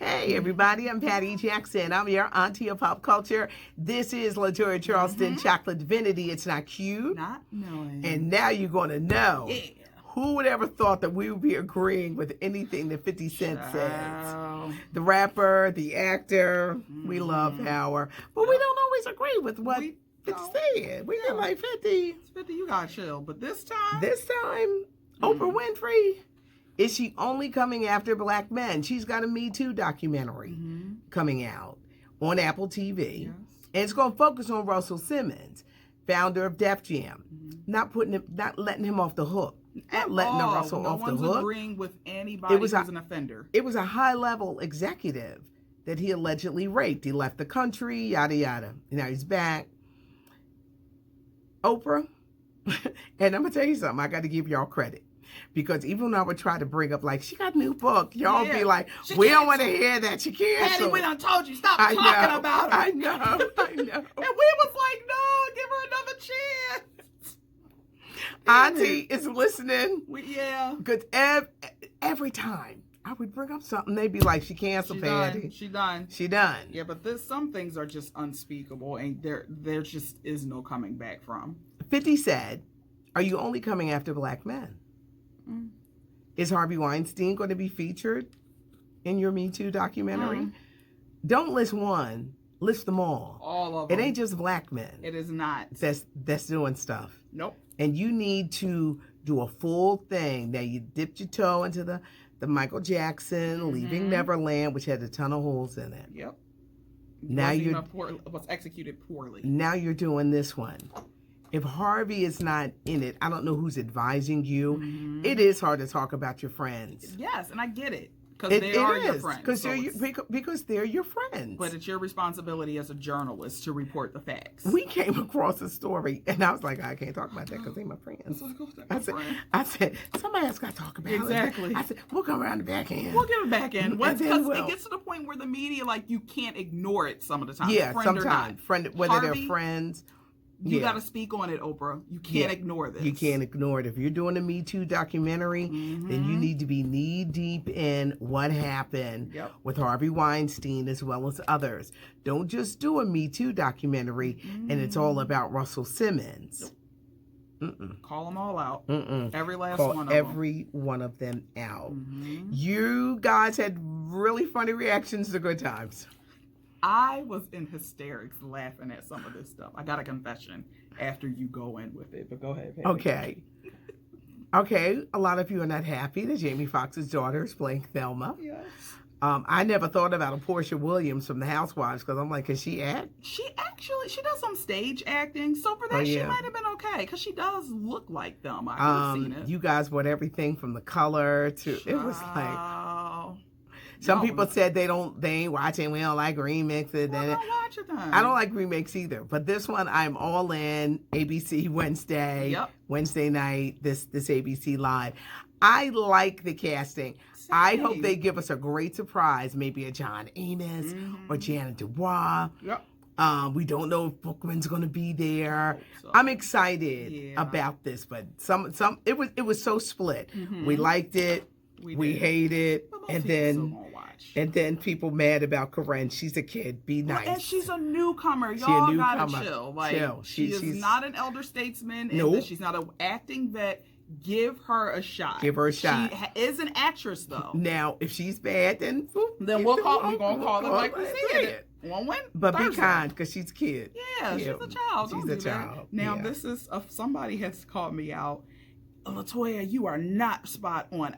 Hey, everybody, I'm Patty Jackson. I'm your auntie of pop culture. This is LaToya Charleston, Chocolate Divinity. It's not cute. Not knowing. And now you're going to know. Yeah. Who would ever thought that we would be agreeing with anything that 50 Cent says? The rapper, the actor, we love power. But we don't always agree with what 50 said. We get like 50. 50, you got to chill. But this time, Oprah Winfrey, is she only coming after black men? She's got a Me Too documentary coming out on Apple TV. Yes. And it's going to focus on Russell Simmons, founder of Def Jam. Not letting him off the hook. Not letting Russell off the hook. No one's agreeing with anybody who's an offender. It was a high-level executive that he allegedly raped. He left the country, yada, yada. Now he's back. Oprah, and I'm going to tell you something. I got to give y'all credit. Because even when I would try to bring up, like, she got a new book, y'all be like, we don't want to hear that. She canceled. Patty, we done told you, stop talking about her. I know. And we was like, no, give her another chance. Auntie is listening. Because every time I would bring up something, they'd be like, she canceled, Patty. She done. Yeah, but some things are just unspeakable, and there just is no coming back from. 50 said, are you only coming after black men? Is Harvey Weinstein going to be featured in your Me Too documentary? Don't list one, list them all. All of them. It ain't just black men. It is not. That's doing stuff. Nope. And you need to do a full thing. Now you dipped your toe into the Michael Jackson, Leaving Neverland, which had a ton of holes in it. Yep. Now was executed poorly. Now you're doing this one. If Harvey is not in it, I don't know who's advising you. It is hard to talk about your friends. Yes, and I get it. Because they are your friends. Because they're your friends. But it's your responsibility as a journalist to report the facts. We came across a story, and I was like, I can't talk about that because they're my friends. I said, somebody else got to talk about it. Exactly. I said, we'll come around the back end. We'll give it back end. Because it gets to the point where the media, like, you can't ignore it some of the time. Yeah, sometimes. Whether they're friends. You got to speak on it, Oprah. You can't ignore this. You can't ignore it. If you're doing a Me Too documentary, then you need to be knee deep in what happened with Harvey Weinstein as well as others. Don't just do a Me Too documentary and it's all about Russell Simmons. Call them all out. Every last Call one of them. every one of them out. You guys had really funny reactions to Good Times. I was in hysterics laughing at some of this stuff. I got a confession after you go in with it, but go ahead, Patty. Okay. A lot of you are not happy that Jamie Foxx's daughter is playing Thelma. Yes. I never thought about a Portia Williams from The Housewives because I'm like, can she act? She does some stage acting, so for that she might have been okay because she does look like Thelma. I could have seen it. You guys bought everything from the color to it was like. Some people said they ain't watching. We don't like remixes. Well, don't watch it then. I don't like remakes either. But this one, I'm all in. ABC Wednesday, Wednesday night. This ABC Live. I like the casting. Same. I hope they give us a great surprise. Maybe a John Amos or Janet Dubois. We don't know if Bookman's going to be there. So. I'm excited about this, but it was so split. We liked it. We hate it, and then people mad about Corinne. She's a kid. Be nice. And she's a newcomer. Y'all gotta chill. Like she's not an elder statesman. And she's not an acting vet. Give her a shot. She is an actress, though. Now, if she's bad, then we'll call. We're gonna call it like we see it. Won't win. But Thursday. Be kind, because she's a kid. Yeah, she's a child. She's a child. Now, this is somebody has called me out. LaToya, you are not spot on.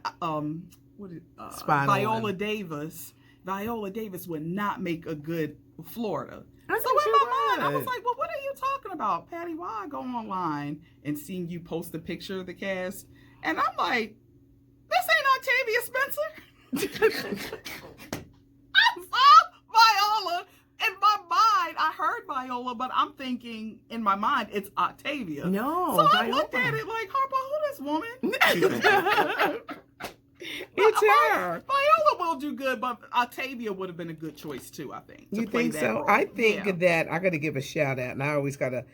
Viola Davis. Viola Davis would not make a good Florida. So in my mind, I was like, well, what are you talking about? Patty, why I go online and seeing you post a picture of the cast? And I'm like, this ain't Octavia Spencer. I saw Viola. In my mind, I heard Viola, but I'm thinking in my mind it's Octavia. No, so I looked at it like, Harper, who this woman? It's her. Viola will do good, but Octavia would have been a good choice too, I think. You think so? I think that I got to give a shout out, and I always got to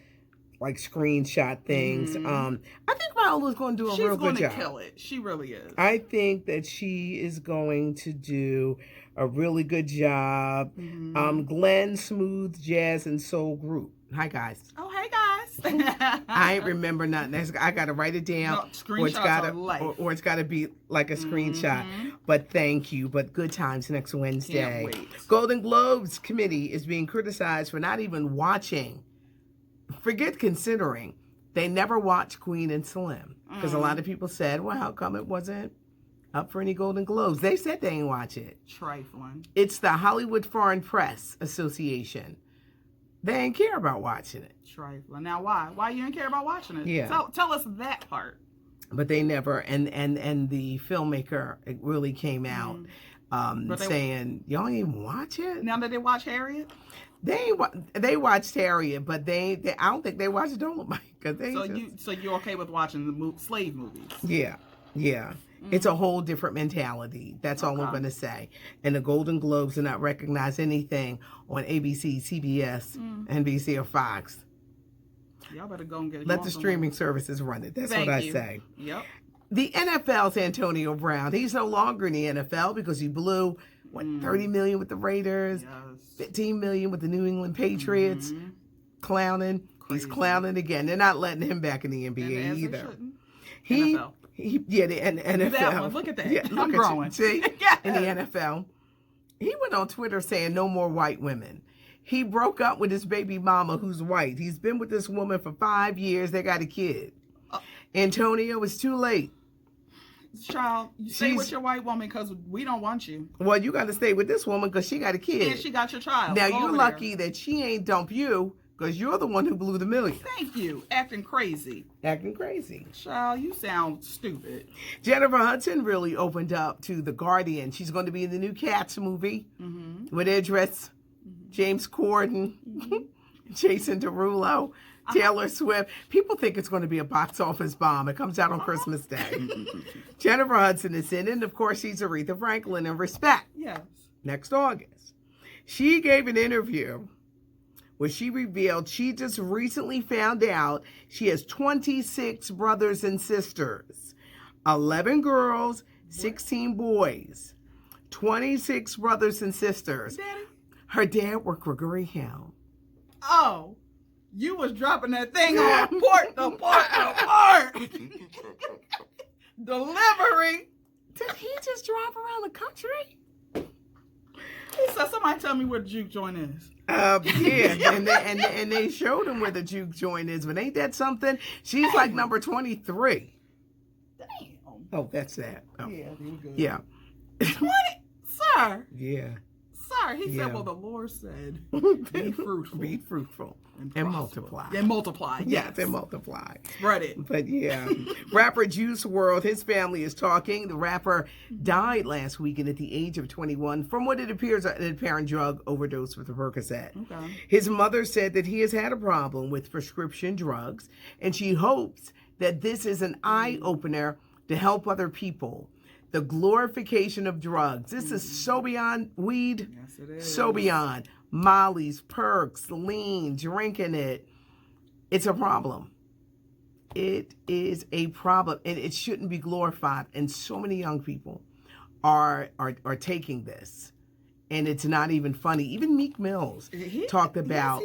like screenshot things. I think Viola's going to do a real good job. She's going to kill it. She really is. I think that she is going to do a really good job. Glenn Smooth Jazz and Soul Group. Hi, guys. Oh, hey, guys. I ain't remember nothing. I got to write it down. No, screenshots or it's got to be like a screenshot. But thank you. But good times next Wednesday. Can't wait. Golden Globes committee is being criticized for not even watching. Forget considering. They never watched Queen and Slim. Because a lot of people said, well, how come it wasn't up for any Golden Globes? They said they ain't watch it. Trifling. It's the Hollywood Foreign Press Association. They ain't care about watching it. Trifling. Now, why? Why you didn't care about watching it? Yeah. Tell us that part. But they never, and the filmmaker really came out saying, y'all ain't even watch it? Now that they watch Harriet? They watched Harriet, but I don't think they watched Dolomite. So you're okay with watching the slave movies? Yeah. It's a whole different mentality. That's all I'm going to say. And the Golden Globes do not recognize anything on ABC, CBS, NBC, or Fox. Y'all better go and get it. Let the streaming services run it. That's what I say. Yep. The NFL's Antonio Brown. He's no longer in the NFL because he blew, $30 million with the Raiders, $15 million with the New England Patriots. Clowning. Crazy. He's clowning again. They're not letting him back in the NBA either. NFL. The NFL. That one. Look at that. Yeah, I'm growing. See? In the NFL. He went on Twitter saying no more white women. He broke up with his baby mama who's white. He's been with this woman for 5 years. They got a kid. Antonio, it's too late. Child, stay with your white woman because we don't want you. Well, you got to stay with this woman because she got a kid. And she got your child. Now, you're lucky that she ain't dumped you because you're the one who blew the million. Thank you. Acting crazy. Child, you sound stupid. Jennifer Hudson really opened up to The Guardian. She's going to be in the new Cats movie with Idris, James Corden, Jason Derulo, Taylor Swift. People think it's going to be a box office bomb. It comes out on Christmas Day. Jennifer Hudson is in it, and of course she's Aretha Franklin in Respect. Yes. Next August. She gave an interview where she revealed she just recently found out she has 26 brothers and sisters. 11 girls, 16 boys. 26 brothers and sisters. Daddy? Her dad worked for Greyhound. Oh, you was dropping that thing on port to port. Delivery. Did he just drive around the country? He said, somebody tell me where the juke joint is. Yeah, and they showed him where the juke joint is, but ain't that something? She's like number 23. Damn. Oh, that's that. Oh. Yeah, you good. Yeah. 20? Sir. Yeah. Sir, he said, well, the Lord said, be fruitful. Be fruitful. And multiply. And multiply. Yes, and multiply. Spread it. But yeah. Rapper Juice WRLD, his family is talking. The rapper died last weekend at the age of 21 from what it appears an apparent drug overdose with Percocet. Okay. His mother said that he has had a problem with prescription drugs, and she hopes that this is an eye-opener to help other people. The glorification of drugs. This is so beyond weed. Yes, it is. So beyond. Molly's, perks, lean, drinking it. It's a problem. It is a problem, and it shouldn't be glorified. And so many young people are taking this, and it's not even funny. Even Meek Mills talked about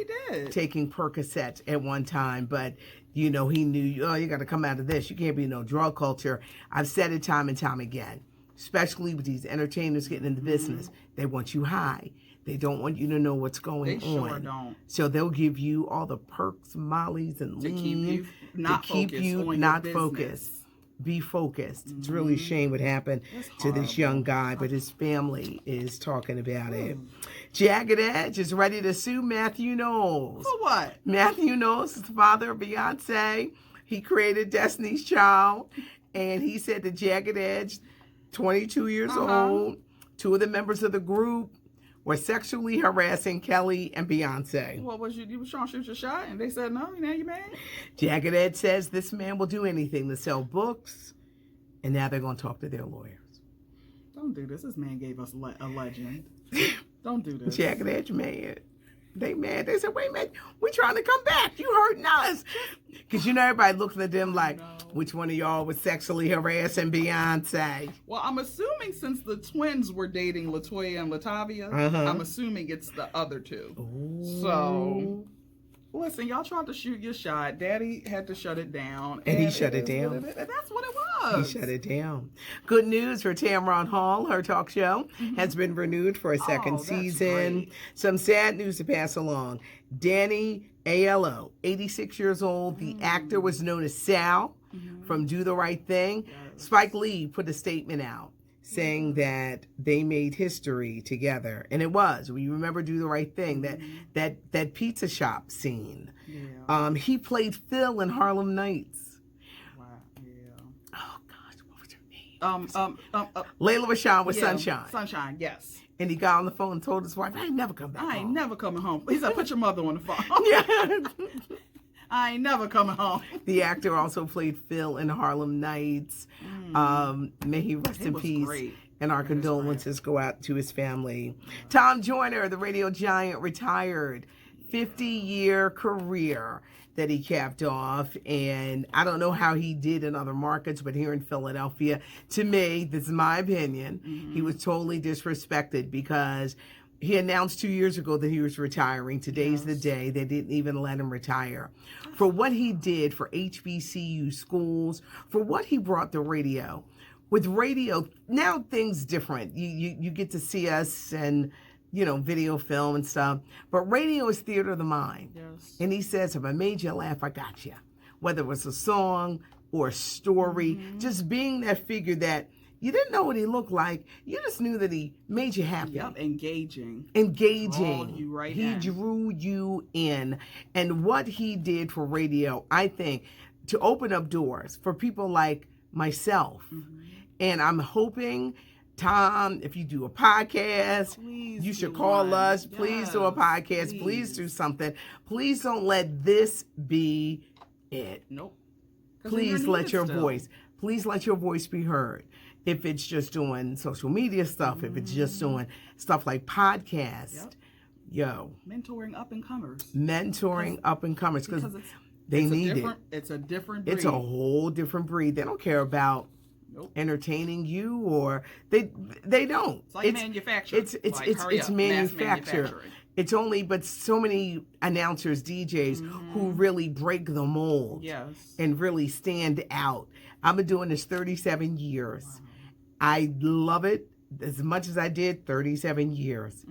taking Percocets at one time, but you know, he knew, you got to come out of this. You can't be no drug culture. I've said it time and time again, especially with these entertainers getting in the business. They want you high. They don't want you to know what's going on. They sure don't. So they'll give you all the perks, mollies, and lean to keep you not focused. Be focused. It's really a shame what happened to this young guy, but his family is talking about it. Jagged Edge is ready to sue Matthew Knowles. For what? Matthew Knowles is the father of Beyonce. He created Destiny's Child, and he said that Jagged Edge, 22 years old, two of the members of the group were sexually harassing Kelly and Beyonce. What was you was trying to shoot your shot, and they said no, now you mad? Jagged Edge says this man will do anything to sell books, and now they're going to talk to their lawyers. Don't do this. This man gave us a legend. Don't do this. Jagged Edge mad. They mad. They said, wait a minute, we trying to come back. You hurting us. Because, everybody looking at them like, which one of y'all was sexually harassing Beyonce? Well, I'm assuming since the twins were dating LaToya and Latavia, I'm assuming it's the other two. Ooh. So, listen, y'all tried to shoot your shot. Daddy had to shut it down. And he shut it down. That's what it was. He shut it down. Good news for Tamron Hall. Her talk show has been renewed for a second season. Great. Some sad news to pass along. Danny Aiello, 86 years old. The actor was known as Sal from Do the Right Thing. Yes. Spike Lee put a statement out saying that they made history together. And it was. We remember Do the Right Thing, that pizza shop scene. Yeah. He played Phil in Harlem Nights. Wow. Yeah. Oh, gosh, what was her name? Layla Rashawn with Sunshine. Sunshine, yes. And he got on the phone and told his wife, I ain't never come back I ain't home. never coming home. He said, put your mother on the phone. Yeah. I ain't never coming home. The actor also played Phil in Harlem Nights. May he rest in peace. Great. And our condolences go out to his family. Tom Joyner, the radio giant, retired. 50-year career that he capped off. And I don't know how he did in other markets, but here in Philadelphia, to me, this is my opinion, he was totally disrespected because he announced 2 years ago that he was retiring. Today's the day. They didn't even let him retire. For what he did for HBCU schools, for what he brought to radio. With radio, now things different. You get to see us and, video, film and stuff. But radio is theater of the mind. Yes. And he says, if I made you laugh, I got you. Whether it was a song or a story, just being that figure that you didn't know what he looked like. You just knew that he made you happy. Yep, engaging. Engaging. Drawed you right he in. drew you in. And what he did for radio, I think, to open up doors for people like myself. And I'm hoping, Tom, if you do a podcast, you should call us. Please do a podcast. Please do something. Please don't let this be it. Nope. Please let your voice. Please let your voice be heard. If it's just doing social media stuff, if it's just doing stuff like podcast, mentoring up and comers. Mentoring up and comers because they need it. It's a different breed. It's a whole different breed. They don't care about entertaining you, or they don't. It's like manufacturing. It's manufactured. It's only but so many announcers, DJs who really break the mold and really stand out. I've been doing this 37 years. Wow. I love it as much as I did 37 years.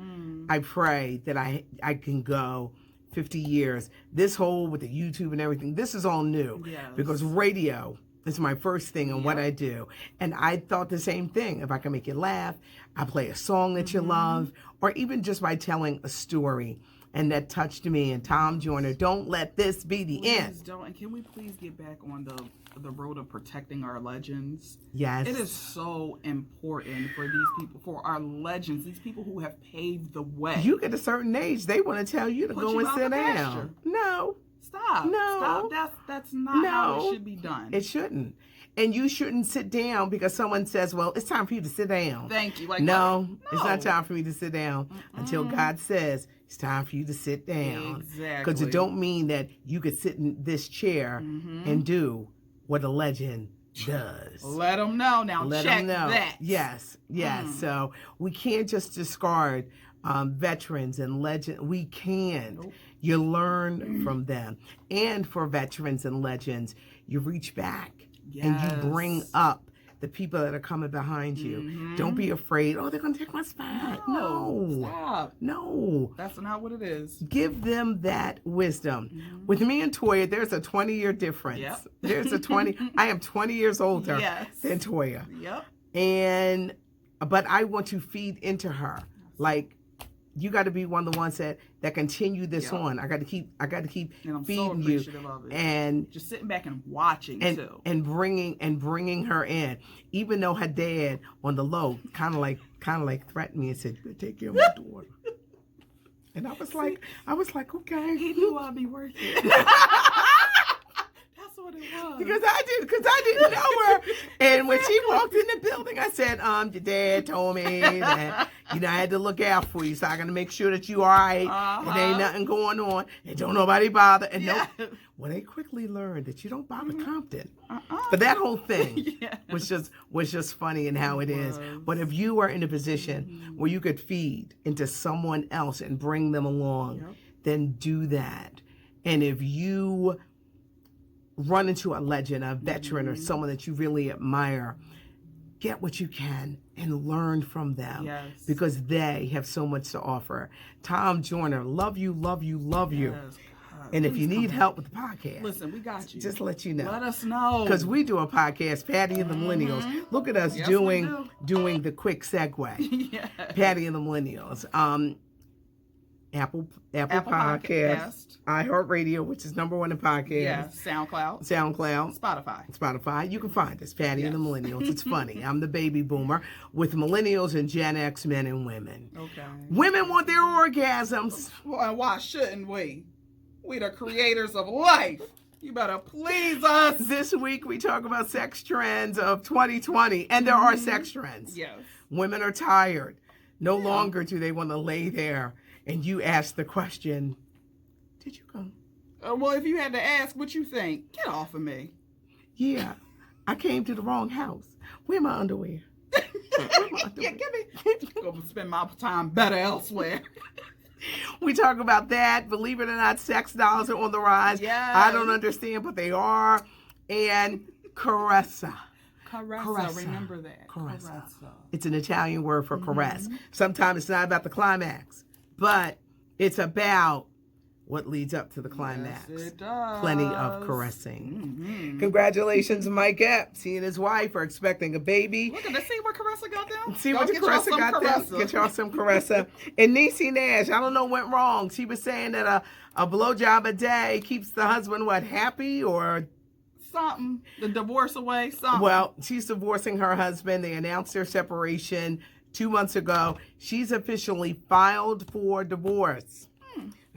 I pray that I can go 50 years. This whole with the YouTube and everything, this is all new because radio is my first thing and what I do. And I thought the same thing. If I can make you laugh, I play a song that you love, or even just by telling a story. And that touched me. And Tom Joyner, don't let this be the end. Don't. And can we please get back on the road of protecting our legends? Yes. It is so important for these people, for our legends, these people who have paved the way. You get a certain age, they want to tell you to go and sit down. No. Stop. No. Stop. That's not how it should be done. It shouldn't. And you shouldn't sit down because someone says, well, it's time for you to sit down. Thank you. No, it's not time for me to sit down until God says it's time for you to sit down. Exactly. Because it don't mean that you could sit in this chair and do what a legend does. Let them know. Now Let check them know. that. Yes. So we can't just discard veterans and legends. We can't. Nope. You learn from them. And for veterans and legends, you reach back. And you bring up the people that are coming behind you. Don't be afraid. Oh, they're going to take my spot. No. Stop. No. That's not what it is. Give them that wisdom. With me and Toya, there's a 20-year difference. Yep. There's a 20. I am 20 years older than Toya. Yep. But I want to feed into her. Like, you got to be one of the ones that continue this on. I got to keep and I'm feeding so you of it. and just sitting back and watching too, and bringing her in. Even though her dad on the low kind of like threatened me and said, "You take care of my daughter." And I was like, okay. He knew I'd be worth it. That's what it was. Because I didn't know her. And when she walked in the building, I said, your dad told me that, You know, I had to look out for you, so I got to make sure that you all right. And ain't nothing going on, and don't nobody bother. And nope. Well, they quickly learned that you don't bother Compton. But that whole thing was just funny in how it is. But if you are in a position where you could feed into someone else and bring them along, then do that. And if you run into a legend, a veteran, or someone that you really admire, get what you can and learn from them, because they have so much to offer. Tom Joyner, love you, love you, love you. And if you need help with the podcast, listen, we got you. Just let you know. Let us know. Because we do a podcast, Patty and the Millennials. Look at us doing the quick segue. Patty and the Millennials. Apple Podcast, iHeartRadio, which is #1 in podcasts. SoundCloud. Spotify. You can find us, Patty and the Millennials. It's funny. I'm the baby boomer with millennials and Gen X men and women. Okay. Women want their orgasms. Well, why shouldn't we? We the creators of life. You better please us. This week we talk about sex trends of 2020, and there are sex trends. Yes. Women are tired. No longer do they want to lay there and you ask the question, did you come? Well, if you had to ask, what you think? Get off of me. Yeah, I came to the wrong house. Where my underwear? Yeah, give me. Go spend my time better elsewhere. We talk about that. Believe it or not, sex dolls are on the rise. Yes. I don't understand, but they are. And caressa. Caressa. Remember that. Caressa. It's an Italian word for caress. Sometimes it's not about the climax, but it's about what leads up to the climax. Yes, it does. Plenty of caressing. Congratulations, Mike Epps. He and his wife are expecting a baby. Look at this. See what Caressa got them? See what the Caressa got them? Get y'all some Caressa. And Niecy Nash, I don't know what went wrong. She was saying that a blowjob a day keeps the husband, happy or something? The divorce away? Something. Well, she's divorcing her husband. They announced their separation 2 months ago. She's officially filed for divorce.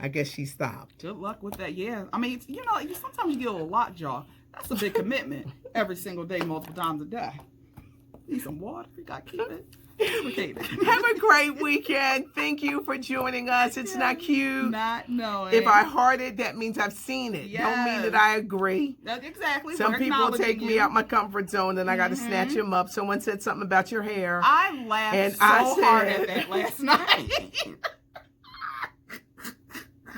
I guess she stopped. Good luck with that. Yeah. I mean, sometimes you get a little lockjaw. That's a big commitment. Every single day, multiple times a day. Need some water. You got to keep it lubricated. Have a great weekend. Thank you for joining us. It's not cute. Not knowing. If I heard it, that means I've seen it. Yes. Don't mean that I agree. That's exactly. Some people take me out my comfort zone, and I got to snatch them up. Someone said something about your hair. I laughed hard at that last night.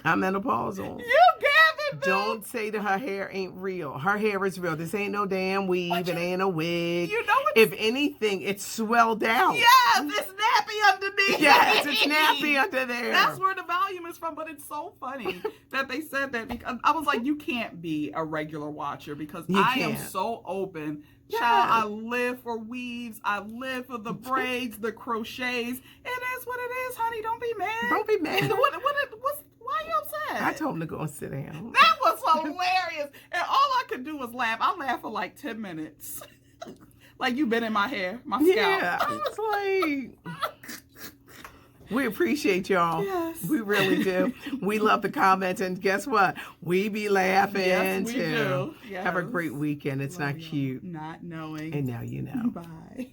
I'm menopausal. You gave it, Don't say that her hair ain't real. Her hair is real. This ain't no damn weave. It ain't a wig. You know what? If anything, it's swelled out. Yes, it's nappy underneath. Yes, it's nappy under there. That's where the volume is from. But it's so funny that they said that, because I was like, you can't be a regular watcher because I am so open. Yes. Child, I live for weaves. I live for the braids, the crochets. It is what it is, honey. Don't be mad. Don't be mad. Why are you upset? I told him to go and sit down. That was hilarious. And all I could do was laugh. I laughed for like 10 minutes. Like you've been in my hair, my scalp. Yeah, I was like... We appreciate y'all. Yes. We really do. We love the comments. And guess what? We be laughing yes, we too. Do. Yes. Have a great weekend. It's not cute. Not knowing. And now you know. Bye.